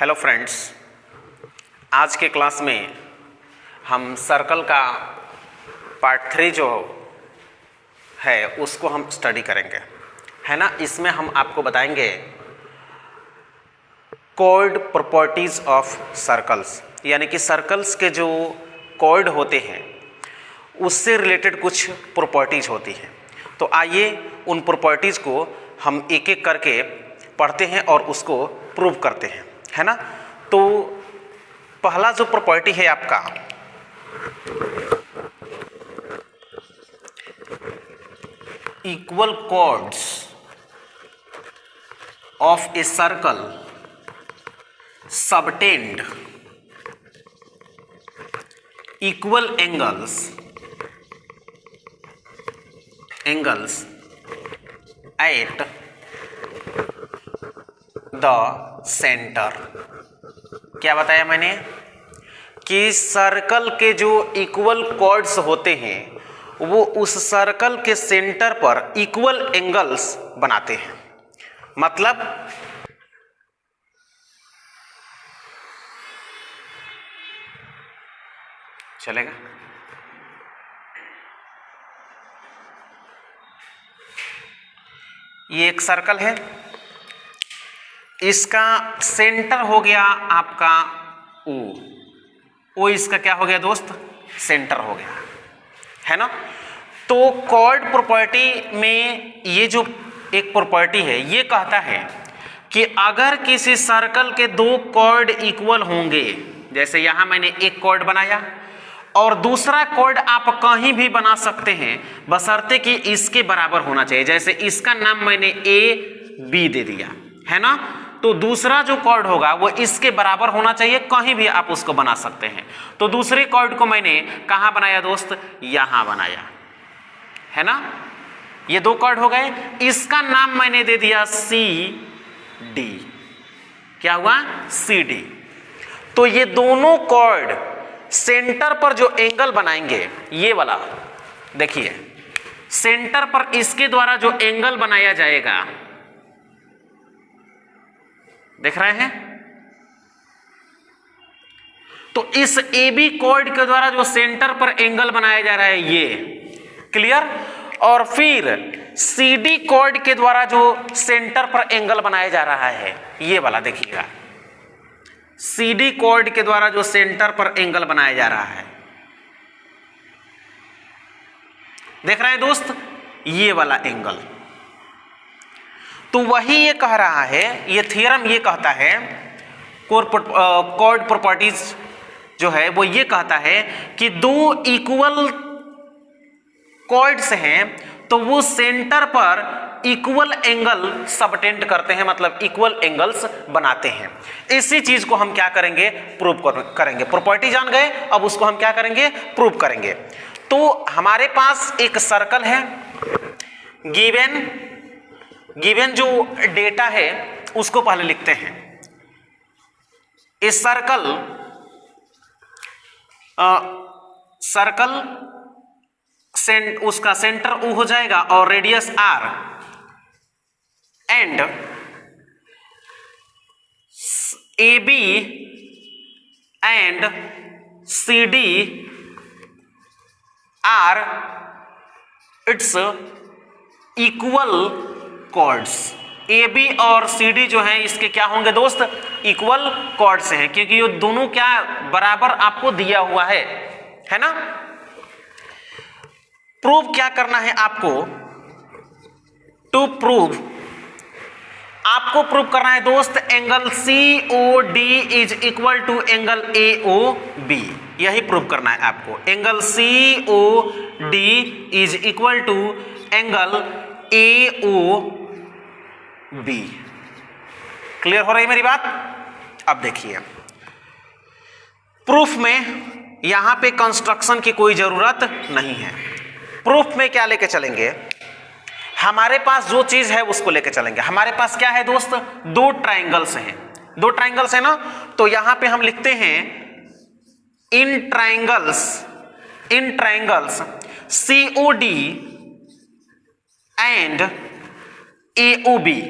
Hello friends, आज के class में हम सर्कल का पार्ट 3 जो है उसको हम स्टडी करेंगे, है ना। इसमें हम आपको बताएंगे कॉर्ड प्रॉपर्टीज ऑफ सर्कल्स, यानी कि सर्कल्स के जो कॉर्ड होते हैं उससे रिलेटेड कुछ प्रॉपर्टीज होती हैं। तो आइए उन प्रॉपर्टीज को हम एक एक करके पढ़ते हैं और उसको प्रूव करते हैं, है ना। तो पहला जो प्रॉपर्टी है आपका equal chords of a circle subtend equal angles at the centre. क्या बताया मैंने कि सर्कल के जो इक्वल कॉर्ड्स होते हैं वो उस सर्कल के सेंटर पर इक्वल एंगल्स बनाते हैं। मतलब चलेगा। ये एक सर्कल है, इसका सेंटर हो गया आपका ओ इसका क्या हो गया दोस्त, सेंटर हो गया, है ना। तो कॉर्ड प्रॉपर्टी में ये जो एक प्रॉपर्टी है ये कहता है कि अगर किसी सर्कल के दो कॉर्ड इक्वल होंगे, जैसे यहां मैंने एक कॉर्ड बनाया और दूसरा कॉर्ड आप कहीं भी बना सकते हैं बशर्ते कि इसके बराबर होना चाहिए। जैसे इसका नाम मैंने ए बी दे दिया, है ना। तो दूसरा जो कॉर्ड होगा वो इसके बराबर होना चाहिए, कहीं भी आप उसको बना सकते हैं। तो दूसरे कॉर्ड को मैंने कहां बनाया दोस्त, यहां बनाया, है ना। ये दो कॉर्ड हो गए, इसका नाम मैंने दे दिया सी डी। क्या हुआ, सी डी। तो ये दोनों कॉर्ड सेंटर पर जो एंगल बनाएंगे, ये वाला देखिए, सेंटर पर इसके द्वारा जो एंगल बनाया जाएगा, देख रहे हैं। तो इस ए बी कॉर्ड के द्वारा जो सेंटर पर एंगल बनाया जा रहा है ये क्लियर, और फिर सी डी कॉर्ड के द्वारा जो सेंटर पर एंगल बनाया जा रहा है ये वाला देखिएगा, सी डी कॉर्ड के द्वारा जो सेंटर पर एंगल बनाया जा रहा है, देख रहे हैं दोस्त, ये वाला एंगल। तो वही ये कह रहा है, ये थ्योरम ये कहता है, कॉर्ड प्रॉपर्टीज जो है वो ये कहता है कि दो इक्वल कॉर्ड्स हैं तो वो सेंटर पर इक्वल एंगल सबटेंड करते हैं, मतलब इक्वल एंगल्स बनाते हैं। इसी चीज को हम क्या करेंगे, प्रूव करेंगे। प्रॉपर्टी जान गए, अब उसको हम क्या करेंगे, प्रूव करेंगे। तो हमारे पास एक सर्कल है, गिवन जो डेटा है उसको पहले लिखते हैं। इस सर्कल उसका सेंटर ओ हो जाएगा और radius R, and A B and C D are it's equal chords. A B और सी डी जो है इसके क्या होंगे दोस्त, इक्वल कॉर्ड्स हैं, क्योंकि ये दोनों क्या बराबर आपको दिया हुआ है ना। प्रूव क्या करना है आपको, टू प्रूव आपको प्रूव करना है दोस्त, angle C O D is equal to angle A O B. यही प्रूव करना है आपको, angle C O D is equal to angle A O B. Clear हो रही है मेरी बात। अब देखिए, प्रूफ में यहां पे कंस्ट्रक्शन की कोई जरूरत नहीं है। प्रूफ में क्या लेके चलेंगे, हमारे पास जो चीज है उसको लेके चलेंगे। हमारे पास क्या है दोस्त, दो ट्राइंगल्स हैं, दो ट्राइंगल्स है ना। तो यहां पे हम लिखते हैं in triangles C O D and A O B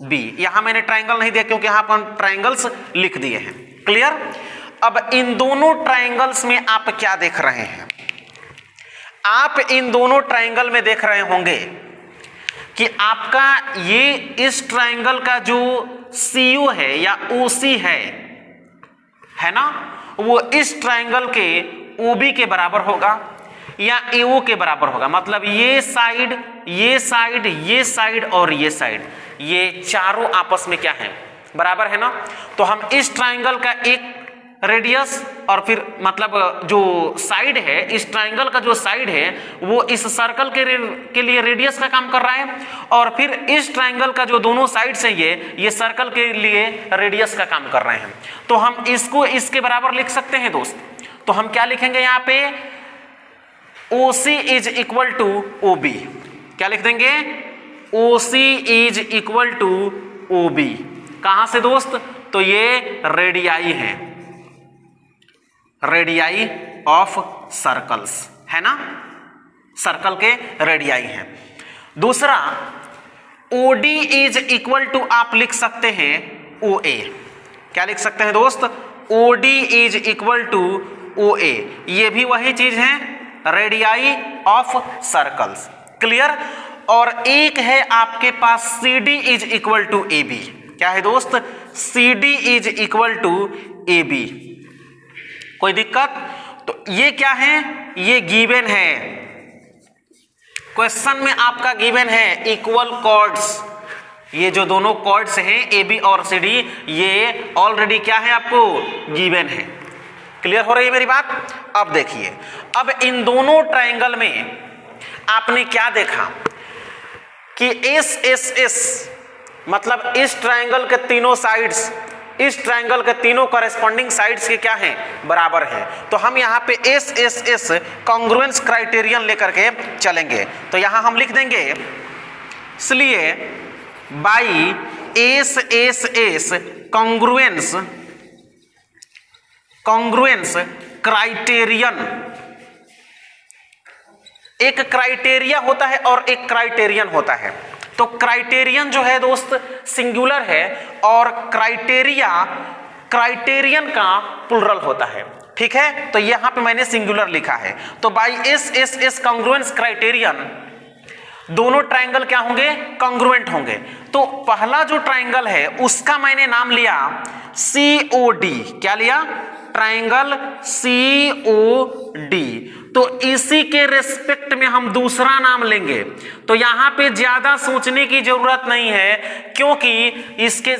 B. यहां मैंने ट्राइंगल नहीं दिया क्योंकि यहां पर ट्राइंगल्स लिख दिए हैं। क्लियर। अब इन दोनों ट्राइंगल्स में आप क्या देख रहे हैं? आप इन दोनों ट्राइंगल में देख रहे होंगे कि आपका ये इस ट्राइंगल का जो CU है या OC है ना, वो इस ट्राइंगल के OB के बराबर होगा या AO के बराबर होगा। मतलब ये साइड, ये साइड, ये साइड और ये साइड, ये चारों आपस में क्या है? बराबर है ना। तो हम इस ट्राइंगल का एक रेडियस और फिर मतलब जो साइड है, इस ट्राइंगल का जो साइड है वो इस सर्कल के लिए रेडियस का काम कर रहा है, और फिर इस ट्राइंगल का जो दोनों साइड्स हैं ये सर्कल के लिए रेडियस का काम कर रहे हैं। तो हम इसको इसके बराबर लिख सकते हैं दोस्त। तो हम क्या लिखेंगे यहाँ पे? OC is equal to OB। क्या लिख देंगे? OC is equal to OB। कहां से दोस्त? तो ये रेडियाई है, रेडियाई ऑफ सर्कल्स है ना, सर्कल के रेडियाई हैं। दूसरा OD इज इक्वल टू आप लिख सकते हैं OA। क्या लिख सकते हैं दोस्त? OD is equal to OA। ये भी वही चीज है, रेडियाई ऑफ सर्कल्स। क्लियर। और एक है आपके पास CD is equal to AB। क्या है दोस्त? CD is equal to AB। कोई दिक्कत? तो ये क्या है? ये गिवन है, क्वेश्चन में आपका गिवन है इक्वल कॉर्ड्स। ये जो दोनों कॉर्ड्स हैं AB और CD, ये ऑलरेडी क्या है? आपको गिवन है। क्लियर हो रही है मेरी बात? अब देखिए, अब इन दोनों ट्राइंगल में आपने क्या देखा कि SSS मतलब इस ट्राइंगल के तीनों साइड्स, इस ट्राइंगल के तीनों कॉरेस्पॉन्डिंग साइड्स के क्या हैं? बराबर हैं। तो हम यहाँ पे SSS कॉन्ग्रुएंस क्राइटेरियन लेकर के चलेंगे। तो यहाँ हम लिख देंगे, इसलिए बाई SSS कॉन्ग्रुएंस क्राइटेरियन। एक क्राइटेरिया होता है और एक क्राइटेरियन होता है। तो क्राइटेरियन जो है दोस्त सिंगुलर है और क्राइटेरियन का प्लुरल होता है। ठीक है। तो यहां पे मैंने सिंगुलर लिखा है। तो बाई SSS कॉन्ग्रुएंस क्राइटेरियन दोनों ट्राइंगल क्या होंगे? कॉन्ग्रुएंट होंगे। तो पहला जो ट्राइंगल है उसका मैंने नाम लिया COD। क्या लिया? Triangle COD। तो इसी के रेस्पेक्ट में हम दूसरा नाम लेंगे। तो यहां पे ज्यादा सोचने की जरूरत नहीं है, क्योंकि इसके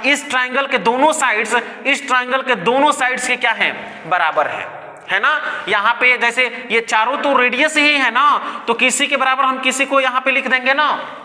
इस ट्राइंगल के दोनों साइड्स, इस ट्राइंगल के दोनों साइड्स के क्या हैं? बराबर है ना। यहां पे जैसे ये चारों तो रेडियस ही है ना, तो किसी के बराबर हम किसी को यहां पे लिख देंगे ना।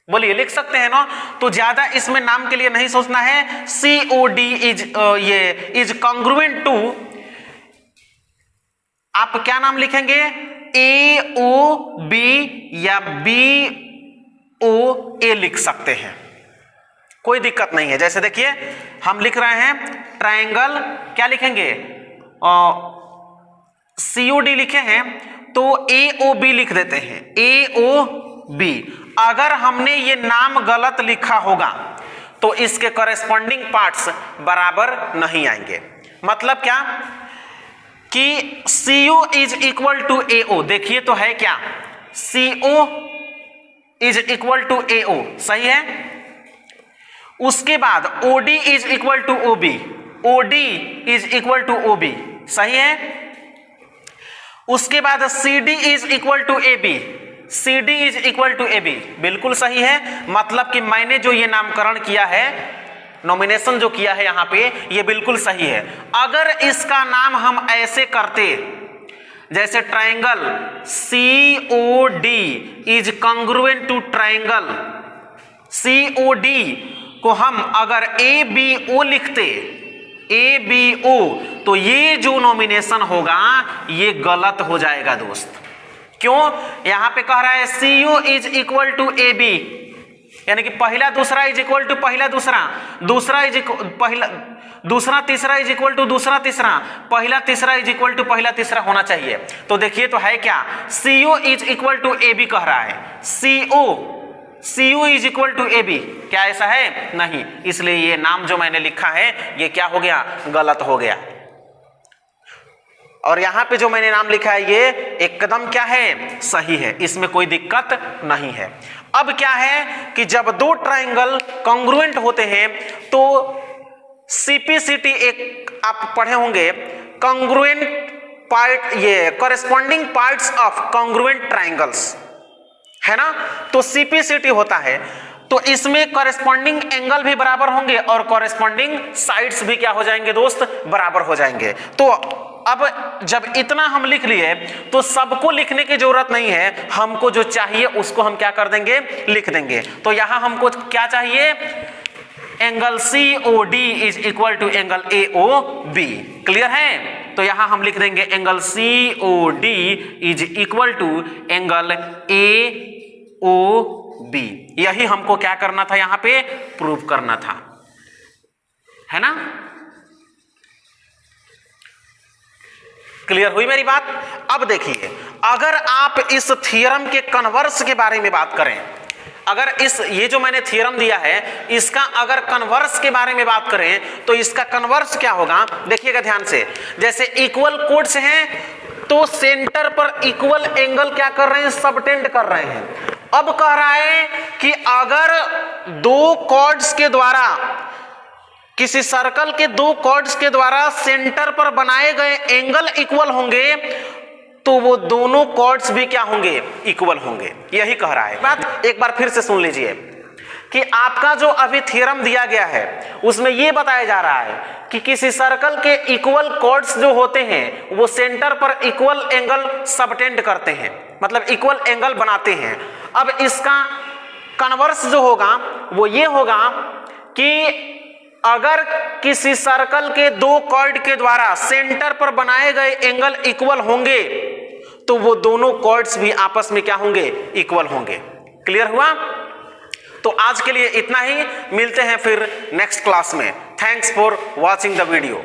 बोलिए, लिख सकते हैं ना। तो ज्यादा इसमें नाम के लिए नहीं सोचना है। COD इज कॉन्ग्रुएंट टू, आप क्या नाम लिखेंगे? AOB या BOA लिख सकते हैं, कोई दिक्कत नहीं है। जैसे देखिए हम लिख रहे हैं ट्राइंगल, क्या लिखेंगे? COD लिखे हैं तो AOB लिख देते हैं, AOB। अगर हमने ये नाम गलत लिखा होगा तो इसके कॉरेस्पॉन्डिंग पार्ट्स बराबर नहीं आएंगे। मतलब क्या कि CO is equal to AO। देखिए तो है क्या? CO is equal to AO, सही है। उसके बाद OD is equal to OB, OD is equal to OB, सही है। उसके बाद CD is equal to AB, CD is equal to AB, बिल्कुल सही है। मतलब कि मैंने जो ये नामकरण किया है, नॉमिनेशन जो किया है यहाँ पे, ये बिल्कुल सही है। अगर इसका नाम हम ऐसे करते, जैसे triangle COD is congruent to triangle COD को हम अगर ABO लिखते, ABO, तो ये जो नॉमिनेशन होगा ये गलत हो जाएगा दोस्त। क्यों? यहां पे कह रहा है CO is equal to AB, यानी कि पहला दूसरा इज इक्वल टू पहला दूसरा, दूसरा तीसरा इज इक्वल टू दूसरा तीसरा, पहला तीसरा इज इक्वल टू पहला तीसरा होना चाहिए। तो देखिए तो है क्या? CO is equal to AB कह रहा है, CU is equal to AB, क्या ऐसा है? नहीं, इसलिए ये नाम जो मैंने लिखा है ये क्या हो गया? गलत हो गया। और यहां पे जो मैंने नाम लिखा है ये एकदम क्या है? सही है, इसमें कोई दिक्कत नहीं है। अब क्या है कि जब दो ट्राइंगल कॉन्ग्रुएंट होते हैं तो CPCT एक आप पढ़े होंगे, कॉन्ग्रुएंट पार्ट, ये corresponding parts of congruent triangles, है ना? तो CPCT होता है, तो इसमें कॉरेस्पॉन्डिंग एंगल भी बराबर होंगे और कॉरेस्पॉन्डिंग साइड्स भी क्या हो जाएंगे दोस्त? बराबर हो जाएंगे। तो अब जब इतना हम लिख लिए तो सबको लिखने की जरूरत नहीं है, हमको जो चाहिए उसको हम क्या कर देंगे? लिख देंगे। तो यहां हमको क्या चाहिए? Angle COD is equal to angle AOB। Clear है? तो यहां हम लिख देंगे angle COD is equal to angle AOB। यही हमको क्या करना था? यहां पे प्रूव करना था, है ना? क्लियर हुई मेरी बात? अब देखिए, अगर आप इस थ्योरम के कन्वर्स के बारे में बात करें, अगर ये जो मैंने थ्योरम दिया है इसका अगर कन्वर्स के बारे में बात करें तो इसका कन्वर्स क्या होगा? देखिएगा ध्यान से। जैसे इक्वल कोड्स हैं तो सेंटर पर इक्वल एंगल क्या कर रहे हैं? सबटेंड कर रहे हैं। अब कह रहा है कि अगर दो कॉर्ड्स के द्वारा, किसी सर्कल के दो कॉर्ड्स के द्वारा सेंटर पर बनाए गए एंगल इक्वल होंगे तो वो दोनों कॉर्ड्स भी क्या होंगे? इक्वल होंगे। यही कह रहा है। बात एक बार फिर से सुन लीजिए कि आपका जो अभी थ्योरम दिया गया है उसमें ये बताया जा रहा है कि किसी सर्कल के इक्वल कॉर्ड्स जो होते हैं वो सेंटर पर इक्वल एंगल सबटेंड करते हैं, मतलब इक्वल एंगल बनाते हैं। अब इसका कन्वर्स जो होगा वो ये होगा कि अगर किसी सर्कल के दो कॉर्ड के द्वारा सेंटर पर बनाए गए एंगल इक्वल होंगे तो वो दोनों कॉर्ड्स भी आपस में क्या होंगे? इक्वल होंगे। क्लियर हुआ? तो आज के लिए इतना ही, मिलते हैं फिर नेक्स्ट क्लास में। Thanks for watching the video.